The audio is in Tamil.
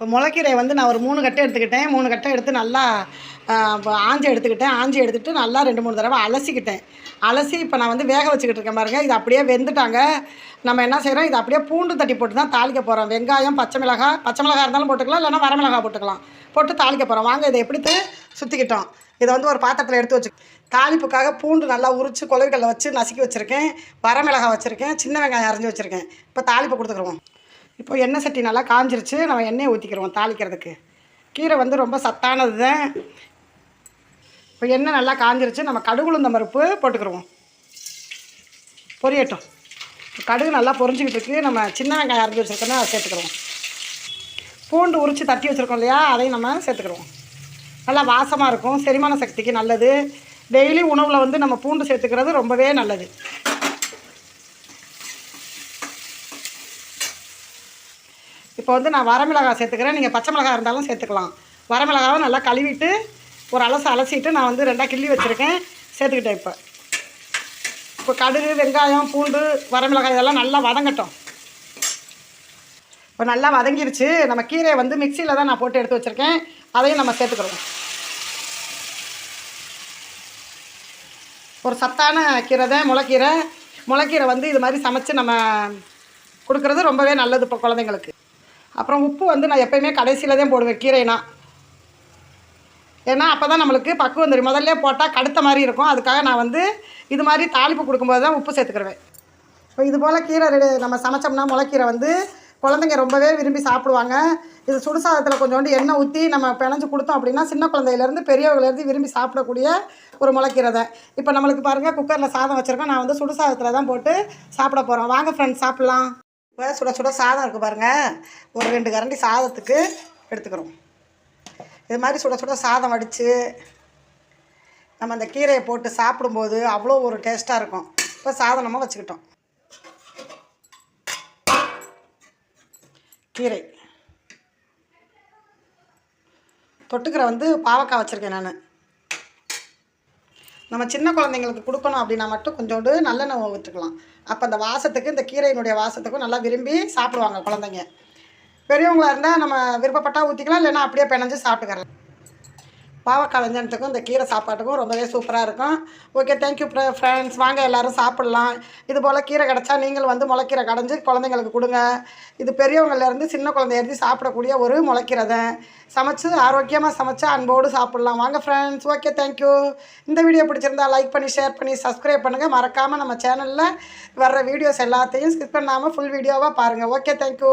இப்போ முளைக்கீரையை வந்து நான் ஒரு 3 கட்டை எடுத்துக்கிட்டேன். 3 கட்டை எடுத்து நல்லா ஆஞ்சி எடுத்துக்கிட்டேன். ஆஞ்சி எடுத்துகிட்டு நல்லா 2-3 தடவை அலசிக்கிட்டேன். அலசி இப்போ நான் வந்து வேக வச்சுக்கிட்டு இருக்கேன் பாருங்கள். இது அப்படியே வெந்துட்டாங்க. நம்ம என்ன செய்கிறோம், இது அப்படியே பூண்டு தட்டி போட்டு தான் தாளிக்க போகிறோம். வெங்காயம், பச்சை மிளகாய் இருந்தாலும் போட்டுக்கலாம், இல்லைனா வரமிளகாய் போட்டுக்கலாம். போட்டு தாளிக்க போகிறோம். வாங்க இதை எப்படி சுற்றிக்கிட்டோம். இதை வந்து ஒரு பாத்திரத்தில் எடுத்து வச்சு தாளிப்புக்காக பூண்டு நல்லா உரித்து குழவிகளில் வச்சு நசுக்கி வச்சுருக்கேன். வரமிளகாய் வச்சுருக்கேன். சின்ன வெங்காயம் அரைஞ்சி வச்சுருக்கேன். இப்போ தாளிப்பு கொடுத்துக்குருவோம். இப்போ எண்ணெய் சட்டி நல்லா காஞ்சிருச்சு. நம்ம எண்ணெயை ஊற்றிக்கிறோம் தாளிக்கிறதுக்கு. கீரை வந்து ரொம்ப சத்தானது தான். இப்போ எண்ணெய் நல்லா காஞ்சிருச்சு. நம்ம கடுகு உளுந்தம் பருப்பு போட்டுக்கிடுவோம். பொரியட்டும். கடுகு நல்லா பொரிஞ்சிக்கிட்டு இருக்குது. நம்ம சின்ன வெங்காயம் அரைஞ்சி வச்சுருக்கோன்னா அதை சேர்த்துக்கிறோம். பூண்டு உரித்து தட்டி வச்சுருக்கோம் இல்லையா, அதையும் நம்ம சேர்த்துக்கிறோம். நல்லா வாசமாக இருக்கும். செரிமான சக்திக்கு நல்லது. டெய்லி உணவில் வந்து நம்ம பூண்டு சேர்த்துக்கிறது ரொம்பவே நல்லது. இப்போ வந்து நான் வரமிளகாய் சேர்த்துக்கிறேன். நீங்கள் பச்சை மிளகாய் இருந்தாலும் சேர்த்துக்கலாம். வரமிளகாவை நல்லா கழுவிட்டு ஒரு அலசிட்டு நான் வந்து 2 கிள்ளி வச்சுருக்கேன். சேர்த்துக்கிட்டேன். இப்போ கடுகு, வெங்காயம், பூண்டு, வரமிளகாய் இதெல்லாம் நல்லா வதங்கட்டும். இப்போ நல்லா வதங்கிருச்சு. நம்ம கீரையை வந்து மிக்சியில் தான் நான் போட்டு எடுத்து வச்சுருக்கேன். அதையும் நம்ம சேர்த்துக்கிறோம். ஒரு சத்தான கீரை தான் முளைக்கீரை. முளைக்கீரை வந்து இது மாதிரி சமைச்சு நம்ம கொடுக்குறது ரொம்பவே நல்லது இப்போ குழந்தைங்களுக்கு. அப்புறம் உப்பு வந்து நான் எப்போயுமே கடைசியில் தான் போடுவேன் கீரைனா. ஏன்னா அப்போ தான் நம்மளுக்கு பக்குவம் தெரியும். முதல்ல போட்டால் கடுத்த மாதிரி இருக்கும். அதுக்காக நான் வந்து இது மாதிரி தாளிப்பு கொடுக்கும்போது தான் உப்பு சேர்த்துக்கிடுவேன். இப்போ இது போல் கீரை நம்ம சமைச்சோம்னா முளைக்கீரை வந்து குழந்தைங்க ரொம்பவே விரும்பி சாப்பிடுவாங்க. இது சுடுசாதத்தில் கொஞ்சோண்டு எண்ணெய் ஊற்றி நம்ம பிணைஞ்சு கொடுத்தோம் அப்படின்னா சின்ன குழந்தையிலேருந்து பெரியவங்கலேருந்து விரும்பி சாப்பிடக்கூடிய ஒரு முளைக்கீரை தான். இப்போ நம்மளுக்கு பாருங்கள், குக்கரில் சாதம் வச்சுருக்கோம். நான் வந்து சுடுசாதத்தில் தான் போட்டு சாப்பிட போகிறோம். வாங்க ஃப்ரெண்ட்ஸ் சாப்பிட்லாம். இப்போ சுட சாதம் இருக்குது பாருங்கள். ஒரு 2 கரண்டி சாதத்துக்கு எடுத்துக்கிறோம். இது மாதிரி சுட சாதம் வடித்து நம்ம அந்த கீரையை போட்டு சாப்பிடும்போது அவ்வளோ ஒரு டேஸ்ட்டாக இருக்கும். இப்போ சாதம் நம்ம வச்சுக்கிட்டோம். கீரை தொட்டுக்கிற வந்து பாவக்காய் வச்சுருக்கேன் நான். நம்ம சின்ன குழந்தைங்களுக்கு கொடுக்கணும் அப்படின்னா மட்டும் கொஞ்சோண்டு நல்லெண்ணெய் ஊற்றிக்கலாம். அப்போ அந்த வாசத்துக்கு, இந்த கீரையினுடைய வாசத்துக்கும் நல்லா விரும்பி சாப்பிடுவாங்க குழந்தைங்க. பெரியவங்களாக இருந்தால் நம்ம விருப்பப்பட்டால் ஊற்றிக்கலாம், இல்லைன்னா அப்படியே பிணைஞ்சு சாப்பிட்டுக்கலாம். பாவக்காய் வெஞ்சனத்துக்கும் இந்த கீரை சாப்பாட்டுக்கும் ரொம்பவே சூப்பராக இருக்கும். Okay, thank you friends. வாங்க எல்லோரும் சாப்பிட்லாம். இது போல் கீரை கிடச்சா நீங்களும் வந்து முளைக்கீரை கடைஞ்சி குழந்தைங்களுக்கு கொடுங்க. இது பெரியவங்கள்லேருந்து சின்ன குழந்தை எடுத்து சாப்பிடக்கூடிய ஒரு முளைக்கீரை தான். சமைச்சு ஆரோக்கியமாக சமைச்சா அன்போடு சாப்பிட்லாம். வாங்க ஃப்ரெண்ட்ஸ். Okay, thank you. இந்த வீடியோ பிடிச்சிருந்தா லைக் பண்ணி, ஷேர் பண்ணி, சப்ஸ்கிரைப் பண்ணுங்கள். மறக்காமல் நம்ம சேனலில் வர்ற வீடியோஸ் எல்லாத்தையும் ஸ்கிப் பண்ணாமல் ஃபுல் வீடியோவாக பாருங்கள். Okay, thank you.